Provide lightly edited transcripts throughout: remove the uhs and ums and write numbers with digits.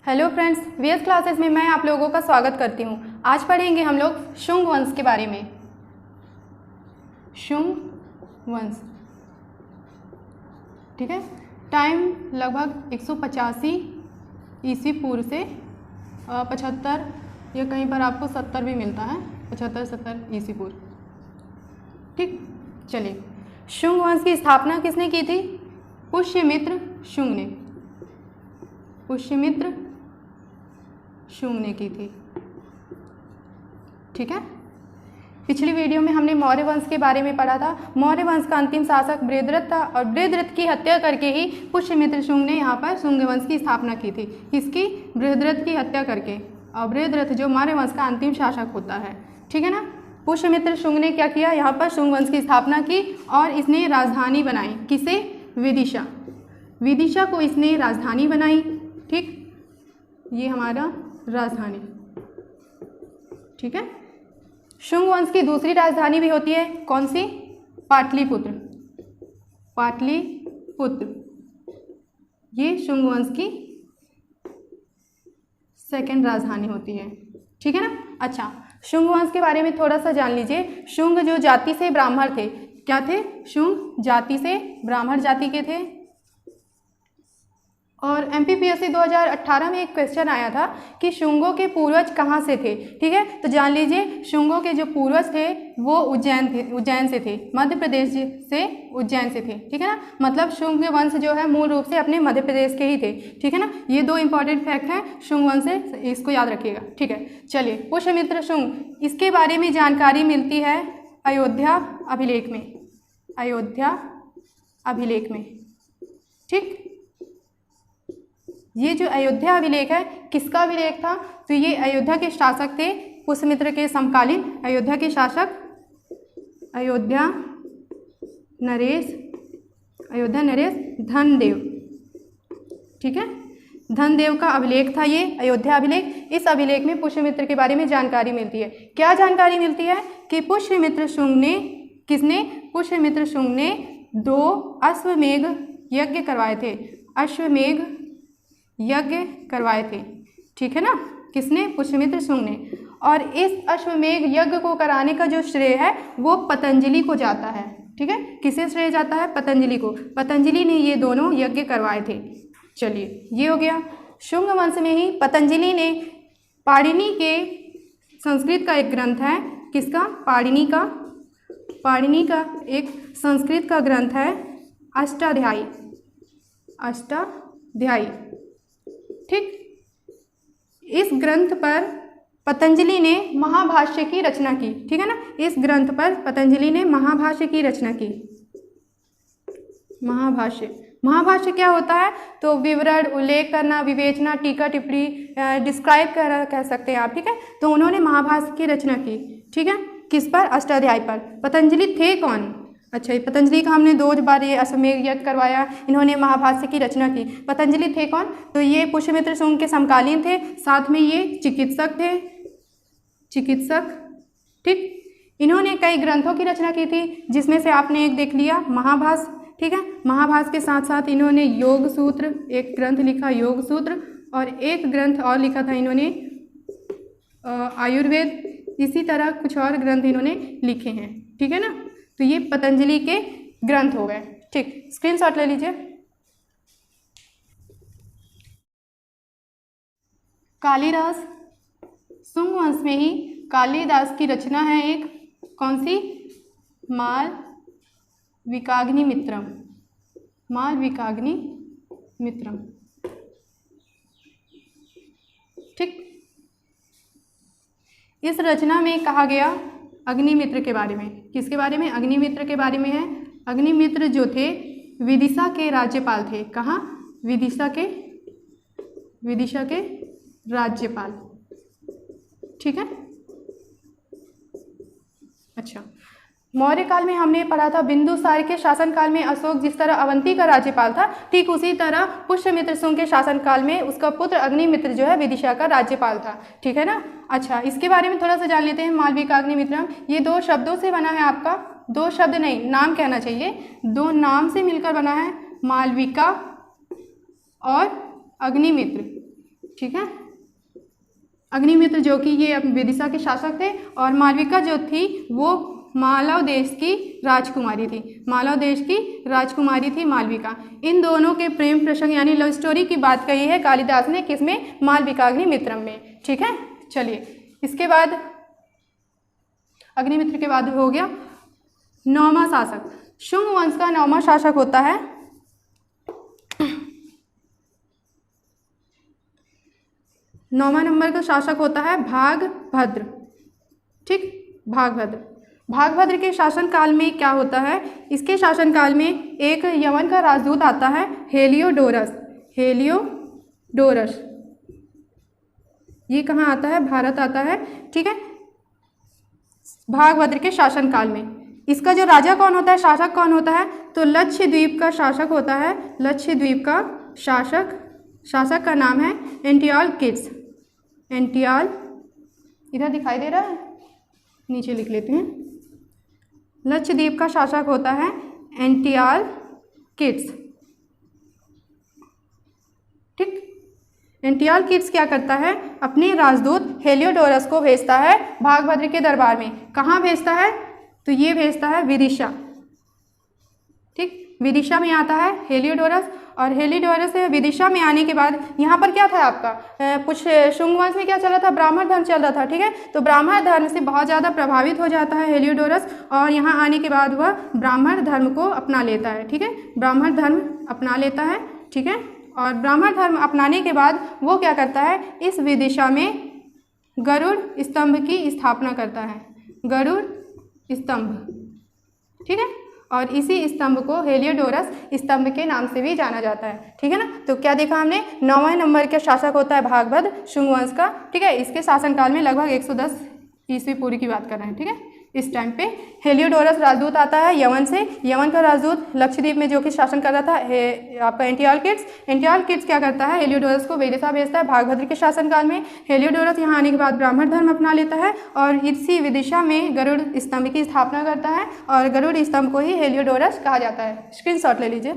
Hello friends, VS classes में मैं आप लोगों का स्वागत करती हूँ। आज पढ़ेंगे हम लोग शुंग वंश के बारे में। शुंग वंश, ठीक है। टाइम लगभग 185 ईस्वी पूर्व से 75 या कहीं पर आपको 70 भी मिलता है, 75-70 ईस्वी पूर्व, ठीक। चलिए, शुंग वंश की स्थापना किसने की थी? पुष्यमित्र शुंग ने, पुष्यमित्र शुंग ने की थी, ठीक है। पिछली वीडियो में हमने मौर्य वंश के बारे में पढ़ा था। मौर्य वंश का अंतिम शासक बृहद्रथ था और बृहद्रथ की हत्या करके ही पुष्यमित्र शुंग ने यहाँ पर शुंग वंश की स्थापना की थी। किसकी? बृहद्रथ की हत्या करके। और बृहद्रथ जो मौर्य वंश का अंतिम शासक होता है, ठीक है ना। पुष्यमित्र शुंग ने क्या किया? यहाँ पर शुंग वंश की स्थापना की और इसने राजधानी बनाई। किसे? विदिशा। विदिशा को इसने राजधानी बनाई, ठीक। ये हमारा राजधानी, ठीक है। शुंग वंश की दूसरी राजधानी भी होती है, कौन सी? पाटलिपुत्र। पाटलिपुत्र ये शुंग वंश की सेकंड राजधानी होती है, ठीक है ना। अच्छा, शुंग वंश के बारे में थोड़ा सा जान लीजिए। शुंग जो जाति से ब्राह्मण थे, क्या थे? शुंग जाति से ब्राह्मण जाति के थे। और MPPSC 2018 में एक क्वेश्चन आया था कि शुंगों के पूर्वज कहाँ से थे, ठीक है। तो जान लीजिए, शुंगों के जो पूर्वज थे वो उज्जैन से थे, मध्य प्रदेश से उज्जैन से थे, ठीक है ना। मतलब शुंग वंश जो है मूल रूप से अपने मध्य प्रदेश के ही थे, ठीक है ना। ये दो इंपॉर्टेंट फैक्ट हैं शुंग वंश से, इसको याद रखिएगा, ठीक है। चलिए, पुष्यमित्र शुंग, इसके बारे में जानकारी मिलती है अयोध्या अभिलेख में। अयोध्या अभिलेख में, ठीक। ये जो अयोध्या अभिलेख है, किसका अभिलेख था? तो ये अयोध्या के शासक थे, पुष्यमित्र के समकालीन अयोध्या के शासक अयोध्या नरेश धनदेव, ठीक है। धनदेव का अभिलेख था ये अयोध्या अभिलेख। इस अभिलेख में पुष्यमित्र के बारे में जानकारी मिलती है। क्या जानकारी मिलती है? कि पुष्यमित्र शुंग ने, किसने? पुष्यमित्र शुंग ने 2 अश्वमेघ यज्ञ करवाए थे। अश्वमेघ यज्ञ करवाए थे, ठीक है ना। किसने? पुष्यमित्र शुंग ने। और इस अश्वमेघ यज्ञ को कराने का जो श्रेय है वो पतंजलि को जाता है, ठीक है। किसे श्रेय जाता है? पतंजलि को। पतंजलि ने ये दोनों यज्ञ करवाए थे। चलिए, ये हो गया। शुंग वंश में ही पतंजलि ने पाणिनि के, संस्कृत का एक ग्रंथ है, किसका? पाणिनि का एक संस्कृत का ग्रंथ है अष्टाध्यायी, ठीक। इस ग्रंथ पर पतंजलि ने महाभाष्य की रचना की, ठीक है ना। इस ग्रंथ पर पतंजलि ने महाभाष्य की रचना की। महाभाष्य क्या होता है? तो विवरण, उल्लेख करना, विवेचना, टीका टिप्पणी, डिस्क्राइब कह सकते हैं आप, ठीक है। तो उन्होंने महाभाष्य की रचना की, ठीक है। किस पर? अष्टाध्यायी पर। पतंजलि थे कौन? अच्छा, ये पतंजलि का हमने 2 बार ये अश्वमेघ यज्ञ करवाया, इन्होंने महाभाष्य की रचना की। पतंजलि थे कौन? तो ये पुष्यमित्र शुंग के समकालीन थे, साथ में ये चिकित्सक थे, ठीक। इन्होंने कई ग्रंथों की रचना की थी, जिसमें से आपने एक देख लिया, महाभाष्य, ठीक है। महाभाष्य के साथ साथ इन्होंने योग सूत्र, एक ग्रंथ लिखा योग सूत्र, और एक ग्रंथ और लिखा था इन्होंने आयुर्वेद। इसी तरह कुछ और ग्रंथ इन्होंने लिखे हैं, ठीक है ना। तो ये पतंजलि के ग्रंथ हो गए, ठीक। स्क्रीनशॉट ले लीजिए। कालिदास, शुंग वंश में ही कालिदास की रचना है एक, कौन सी? मालविकाग्निमित्रम, ठीक। इस रचना में कहा गया अग्निमित्र के बारे में। किसके बारे में? अग्निमित्र के बारे में है। अग्निमित्र जो थे विदिशा के राज्यपाल थे। कहाँ? विदिशा के राज्यपाल, ठीक है। अच्छा, मौर्य काल में हमने पढ़ा था बिंदुसार के शासनकाल में अशोक जिस तरह अवंती का राज्यपाल था, ठीक उसी तरह पुष्यमित्र शुंग के शासनकाल में उसका पुत्र अग्निमित्र जो है विदिशा का राज्यपाल था, ठीक है ना। अच्छा, इसके बारे में थोड़ा सा जान लेते हैं। मालविकाग्निमित्रम, ये 2 शब्दों से बना है आपका, 2 शब्द नहीं, नाम कहना चाहिए, 2 नाम से मिलकर बना है, मालविका और अग्निमित्र, ठीक है। अग्निमित्र जो कि ये विदिशा के शासक थे, और मालविका जो थी वो मालव देश की राजकुमारी थी। मालव देश की राजकुमारी थी मालविका। इन दोनों के प्रेम प्रसंग यानी लव स्टोरी की बात कही है कालिदास ने, किसमें? मालविकाग्निमित्रम में। ठीक है, चलिए इसके बाद अग्निमित्र के बाद हो गया 9वां शासक। शुंग वंश का 9वां शासक होता है 9वां नंबर का शासक होता है भागभद्र। ठीक, भागभद्र। भागभद्र के शासनकाल में क्या होता है? इसके शासनकाल में एक यमन का राजदूत आता है हेलियोडोरस। हेलियोडोरस ये कहाँ आता है? भारत आता है। ठीक है, भागभद्र के शासनकाल में इसका जो राजा कौन होता है, शासक कौन होता है? तो लक्षद्वीप का शासक होता है। लक्षद्वीप का शासक का नाम है एंटियोलकिड्स। एंटियोल इधर दिखाई दे रहा है, नीचे लिख लेते हैं। लक्षद्वीप का शासक होता है एंटियोलकिड्स। ठीक, एंटियोलकिड्स क्या करता है? अपने राजदूत हेलियोडोरस को भेजता है भागभद्र के दरबार में। कहाँ भेजता है? तो ये भेजता है विदिशा। ठीक, विदिशा में आता है हेलियोडोरस, और हेलियोडोरस से विदिशा में आने के बाद यहाँ पर क्या था आपका कुछ शुंग वंश में क्या चल रहा था? ब्राह्मण धर्म चल रहा था। ठीक है, तो ब्राह्मण धर्म से बहुत ज़्यादा प्रभावित हो जाता है हेलियोडोरस, और यहाँ आने के बाद वह ब्राह्मण धर्म को अपना लेता है। ठीक है, ब्राह्मण धर्म अपना लेता है। ठीक है, और ब्राह्मण धर्म अपनाने के बाद वो क्या करता है? इस विदिशा में गरुड़ स्तंभ की स्थापना करता है। गरुड़ स्तंभ। ठीक है, और इसी स्तंभ को हेलियोडोरस स्तंभ के नाम से भी जाना जाता है। ठीक है ना, तो क्या देखा हमने? 9वें नंबर का शासक होता है भागभद्र शुंग वंश का। ठीक है, इसके शासनकाल में लगभग 110 ईस्वी पूर्व की बात कर रहे हैं। ठीक है, इस टाइम पे हेलियोडोरस राजदूत आता है यमन से। यमन का राजदूत लक्षद्वीप में जो कि शासन कर रहा था आपका एंटियोलकिड्स। एंटियोलकिड्स क्या करता है? हेलियोडोरस को विदिशा भेजता है भागभद्र के शासनकाल में। हेलियोडोरस यहाँ आने के बाद ब्राह्मण धर्म अपना लेता है, और इसी विदिशा में गरुड़ स्तंभ की स्थापना करता है, और गरुड़ स्तंभ को ही हेलियोडोरस कहा जाता है। स्क्रीनशॉट ले लीजिए।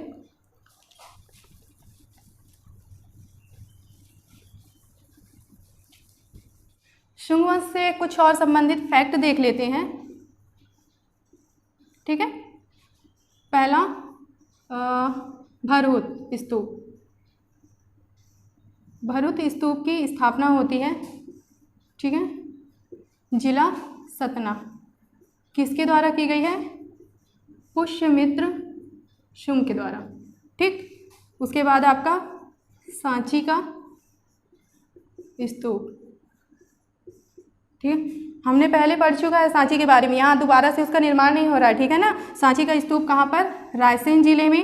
शुंग वंश से कुछ और संबंधित फैक्ट देख लेते हैं। ठीक है, पहला भरहुत स्तूप। भरहुत स्तूप की स्थापना होती है, ठीक है, जिला सतना। किसके द्वारा की गई है? पुष्यमित्र शुंग के द्वारा। ठीक, उसके बाद आपका सांची का स्तूप। ठीक, हमने पहले पढ़ चुका है सांची के बारे में, यहाँ दोबारा से उसका निर्माण नहीं हो रहा है। ठीक है ना, सांची का स्तूप कहाँ पर? रायसेन जिले में।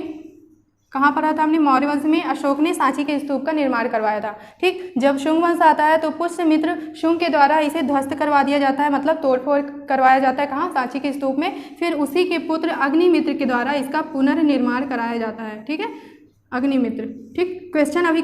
कहाँ पर था? हमने मौर्य वंश में अशोक ने सांची के स्तूप का निर्माण करवाया था। ठीक, जब शुंग वंश आता है तो पुष्यमित्र शुंग के द्वारा इसे ध्वस्त करवा दिया जाता है, मतलब तोड़फोड़ करवाया जाता है। कहाँ? सांची के स्तूप में। फिर उसी के पुत्र अग्निमित्र के द्वारा इसका पुनर्निर्माण कराया जाता है। ठीक है, अग्निमित्र। ठीक, क्वेश्चन अभी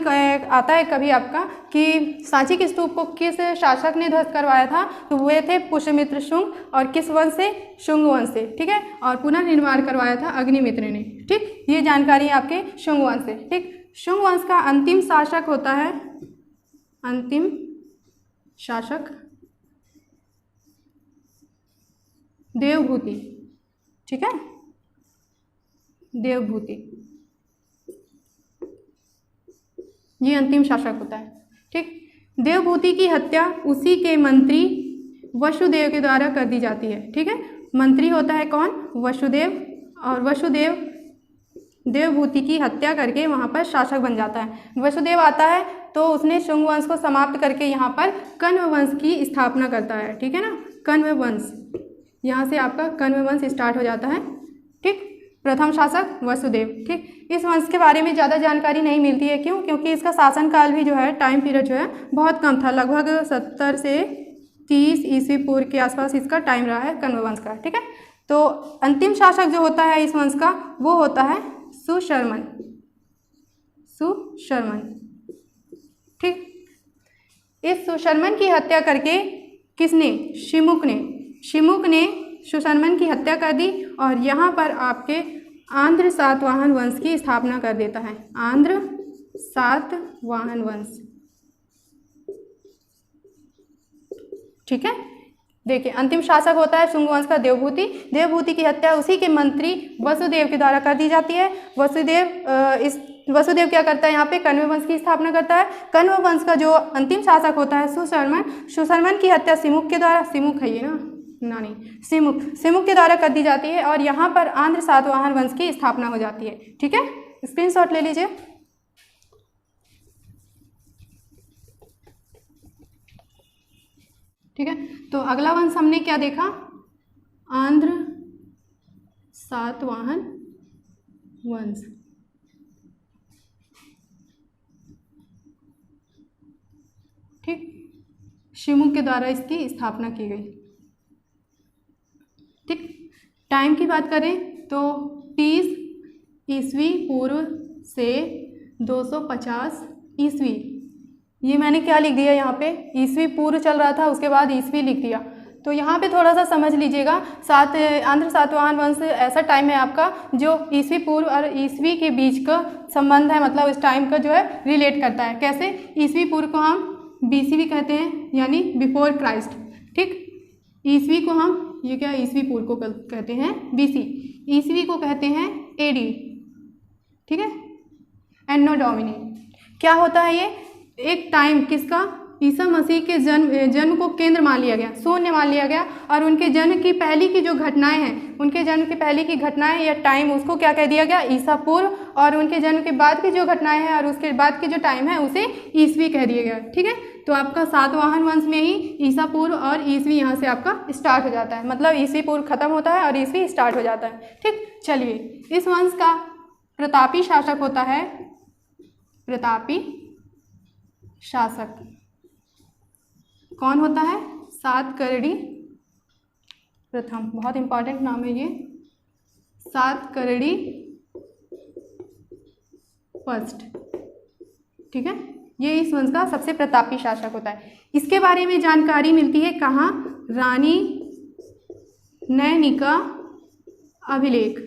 आता है कभी आपका कि सांची के स्तूप को किस शासक ने ध्वस्त करवाया था? तो वे थे पुष्यमित्र शुंग, और किस वंश से? शुंग वंश से। ठीक है, और पुनर्निर्माण करवाया था अग्निमित्र ने। ठीक, ये जानकारी आपके शुंग वंश से। ठीक, शुंग वंश का अंतिम शासक होता है, अंतिम शासक देवभूति। ठीक है, देवभूति ये अंतिम शासक होता है। ठीक, देवभूति की हत्या उसी के मंत्री वसुदेव के द्वारा कर दी जाती है। ठीक है, मंत्री होता है कौन? वसुदेव, और वसुदेव देवभूति की हत्या करके वहाँ पर शासक बन जाता है। वसुदेव आता है तो उसने शुंग वंश को समाप्त करके यहाँ पर कण्व वंश की स्थापना करता है। ठीक है ना, कण्व वंश, यहाँ से आपका कण्व वंश स्टार्ट हो जाता है। ठीक, प्रथम शासक वसुदेव। ठीक, इस वंश के बारे में ज़्यादा जानकारी नहीं मिलती है। क्यों? क्योंकि इसका शासनकाल भी जो है, टाइम पीरियड जो है बहुत कम था, लगभग 70 से 30 ईस्वी पूर्व के आसपास इसका टाइम रहा है कण्व वंश का। ठीक है, तो अंतिम शासक जो होता है इस वंश का वो होता है सुशर्मन। सुशर्मन। ठीक, इस सुशर्मन की हत्या करके किसने? शिमुक ने सुशर्मन की हत्या कर दी, और यहाँ पर आपके आंध्र सातवाहन वंश की स्थापना कर देता है। आंध्र सातवाहन वंश। ठीक है। देखिए, अंतिम शासक होता है शुंग वंश का देवभूति। देवभूति की हत्या उसी के मंत्री वसुदेव के द्वारा कर दी जाती है। वसुदेव क्या करता है, यहाँ पे कण्व वंश की स्थापना करता है। कण्व वंश का जो अंतिम शासक होता है सुशर्मन की हत्या सिमुक के द्वारा, सिमुक है ये ना नहीं, सिमुक के द्वारा कर दी जाती है और यहाँ पर आंध्र सातवाहन वंश की स्थापना हो जाती है। ठीक है, स्क्रीनशॉट ले लीजिए। ठीक है, तो अगला वंश हमने क्या देखा, आंध्र सातवाहन वंश। ठीक, शिमुक के द्वारा इसकी स्थापना की गई। ठीक, टाइम की बात करें तो 30 ईस्वी पूर्व से 250 ईस्वी, ये मैंने क्या लिख दिया यहाँ पे, ईस्वी पूर्व चल रहा था, उसके बाद ईस्वी लिख दिया। तो यहाँ पे थोड़ा सा समझ लीजिएगा, आंध्र सातवाहन वंश ऐसा टाइम है आपका जो ईस्वी पूर्व और ईस्वी के बीच का संबंध है, मतलब इस टाइम का जो है रिलेट करता है। कैसे, ईस्वी पूर्व को हम BC भी कहते हैं, यानी बिफोर क्राइस्ट। ठीक, ईस्वी को हम, ये क्या, ईस्वी पूर्व को कहते हैं BC, ईस्वी को कहते हैं AD। ठीक है, एन्नो डोमिनी। क्या होता है ये, एक टाइम किसका, ईसा मसीह के जन्म को केंद्र मान लिया गया, शून्य मान लिया गया, और उनके जन्म की पहली की जो घटनाएं हैं, उनके जन्म की पहली की घटनाएं या टाइम, उसको क्या कह दिया गया, ईसा पूर्व, और उनके जन्म के बाद की जो घटनाएं हैं और उसके बाद की जो टाइम है उसे ईस्वी कह दिया गया। ठीक है, तो आपका सातवाहन वंश में ही ईसा पूर्व और ईस्वी यहाँ से आपका स्टार्ट हो जाता है, मतलब ईस्वी पूर्व खत्म होता है और ईस्वी स्टार्ट हो जाता है। ठीक, चलिए, इस वंश का प्रतापी शासक होता है, प्रतापी शासक कौन होता है, सातकर्णी प्रथम। बहुत इंपॉर्टेंट नाम है ये, सातकर्णी फर्स्ट। ठीक है, ये इस वंश का सबसे प्रतापी शासक होता है। इसके बारे में जानकारी मिलती है कहाँ, रानी नैनिका अभिलेख,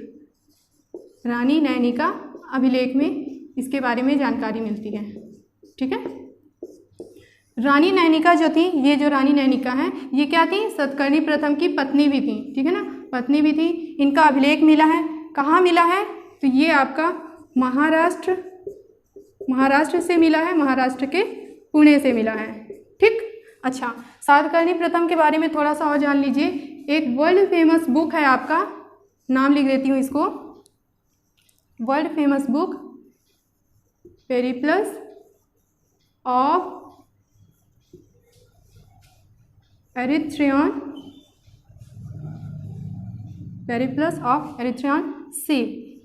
रानी नैनिका अभिलेख में इसके बारे में जानकारी मिलती है। ठीक है, रानी नैनिका जो थी, ये जो रानी नैनिका है, ये क्या थी, सतकर्णी प्रथम की पत्नी भी थी। ठीक है ना, पत्नी भी थी। इनका अभिलेख मिला है, कहाँ मिला है, तो ये आपका महाराष्ट्र से मिला है, महाराष्ट्र के पुणे से मिला है। ठीक, अच्छा, सातकर्णी प्रथम के बारे में थोड़ा सा और जान लीजिए। एक वर्ल्ड फेमस बुक है आपका, नाम लिख देती हूँ इसको, world famous book Periplus of Erythraean, Periplus of Erythraean Sea.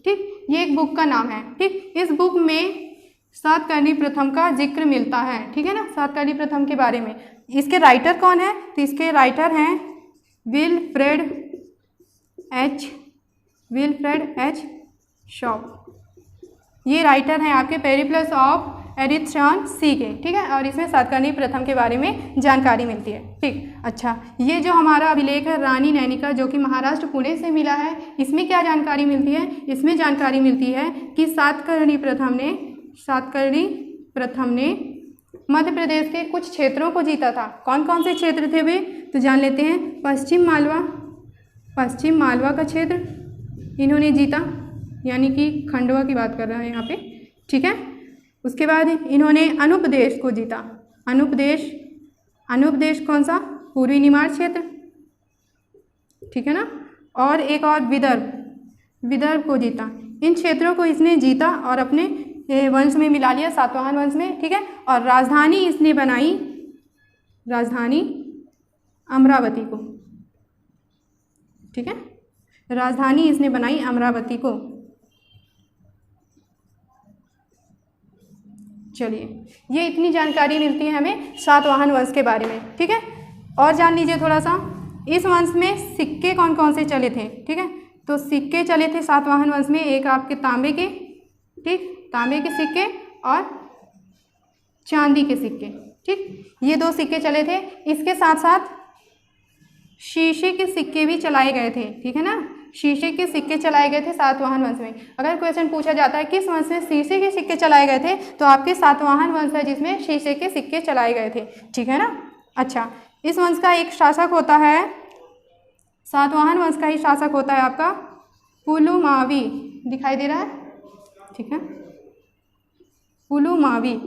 ठीक, ये एक बुक का नाम है। ठीक, इस बुक में सातकर्णी प्रथम का जिक्र मिलता है। ठीक है ना, सातकर्णी प्रथम के बारे में। इसके राइटर कौन है, तो इसके राइटर हैं विलफ्रेड एच शॉप। ये राइटर हैं आपके पेरिप्लस ऑफ एरिथ्रियन सी के। ठीक है, और इसमें सातकर्णी प्रथम के बारे में जानकारी मिलती है। ठीक, अच्छा, ये जो हमारा अभिलेख है रानी नैनिका, जो कि महाराष्ट्र पुणे से मिला है, इसमें क्या जानकारी मिलती है, इसमें जानकारी मिलती है कि सातकर्णी प्रथम ने मध्य प्रदेश के कुछ क्षेत्रों को जीता था। कौन कौन से क्षेत्र थे वे, तो जान लेते हैं। पश्चिम मालवा का क्षेत्र इन्होंने जीता, यानी कि खंडवा की बात कर रहा है यहाँ पे। ठीक है, उसके बाद इन्होंने अनुपदेश को जीता। अनुपदेश कौन सा, पूर्वी निमाड़ क्षेत्र। ठीक है ना, और एक और विदर्भ को जीता। इन क्षेत्रों को इसने जीता और अपने वंश में मिला लिया, सातवाहन वंश में। ठीक है, और राजधानी इसने बनाई, राजधानी अमरावती को। ठीक है, राजधानी इसने बनाई अमरावती को। चलिए, ये इतनी जानकारी मिलती है हमें सातवाहन वंश के बारे में। ठीक है, और जान लीजिए थोड़ा सा, इस वंश में सिक्के कौन कौन से चले थे। ठीक है, तो सिक्के चले थे सातवाहन वंश में, एक आपके तांबे के, ठीक, तांबे के सिक्के और चांदी के सिक्के। ठीक, ये 2 सिक्के चले थे। इसके साथ साथ शीशे के सिक्के भी चलाए गए थे। ठीक है ना, शीशे के सिक्के चलाए गए थे सातवाहन वंश में। अगर क्वेश्चन पूछा जाता है किस वंश में शीशे के सिक्के चलाए गए थे, तो आपके सातवाहन वंश है जिसमें शीशे के सिक्के चलाए गए थे। ठीक है ना, अच्छा, इस वंश का एक शासक होता है, सातवाहन वंश का ही शासक होता है आपका पुलुमावी, दिखाई दे रहा है, ठीक है, पुलुमावी,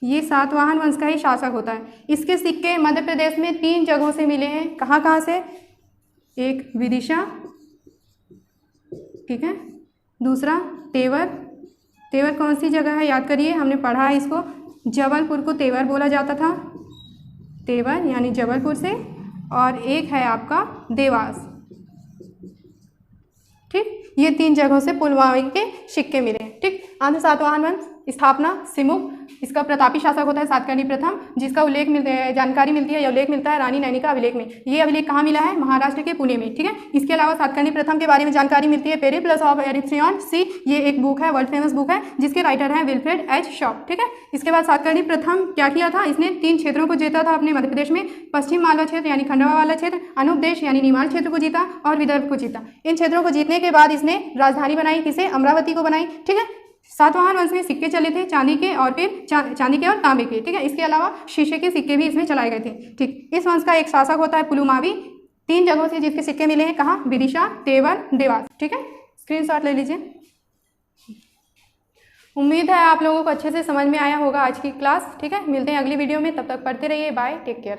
ये सातवाहन वंश का ही शासक होता है। इसके सिक्के मध्य प्रदेश में 3 जगहों से मिले हैं। कहाँ कहाँ से? एक विदिशा, ठीक है, दूसरा तेवर, तेवर कौन सी जगह है याद करिए, हमने पढ़ा है इसको, जबलपुर को तेवर बोला जाता था, तेवर यानी जबलपुर से, और एक है आपका देवास, ठीक, ये 3 जगहों से पुलवामा के सिक्के मिले हैं, ठीक। आंध्र सातवाहन वंश स्थापना सिमुक, इसका प्रतापी शासक होता है सातकर्णी प्रथम, जिसका उल्लेख जानकारी मिलती है या उल्लेख मिलता है रानी नैनी का अभिलेख में। ये अभिलेख कहाँ मिला है? महाराष्ट्र के पुणे में, ठीक है। इसके अलावा सातकर्णी प्रथम के बारे में जानकारी मिलती है पेरिप्लस ऑफ एरिथ्रियन सी, ये एक बुक है, वर्ल्ड फेमस बुक है, जिसके राइटर हैं विल्फ्रेड एच शॉ, ठीक है। इसके बाद सातकर्णी प्रथम क्या किया था? इसने 3 क्षेत्रों को जीता था अपने मध्य प्रदेश में, पश्चिम मालवा क्षेत्र यानी खंडवा वाला क्षेत्र, अनुपदेश यानी निमाड़ क्षेत्र को जीता और विदर्भ को जीता। इन क्षेत्रों को जीतने के बाद इसने राजधानी बनाई, किसे? अमरावती को बनाई, ठीक है। सातवाहन वंश में सिक्के चले थे चांदी के और फिर चांदी के और तांबे के, ठीक है। इसके अलावा शीशे के सिक्के भी इसमें चलाए गए थे, ठीक। इस वंश का एक शासक होता है पुलुमावी, 3 जगहों से जिसके सिक्के मिले हैं, कहाँ? विदिशा, तेवर, देवास, ठीक है। स्क्रीनशॉट ले लीजिए। उम्मीद है आप लोगों को अच्छे से समझ में आया होगा आज की क्लास, ठीक है। मिलते हैं अगली वीडियो में, तब तक पढ़ते रहिए, बाय, टेक केयर।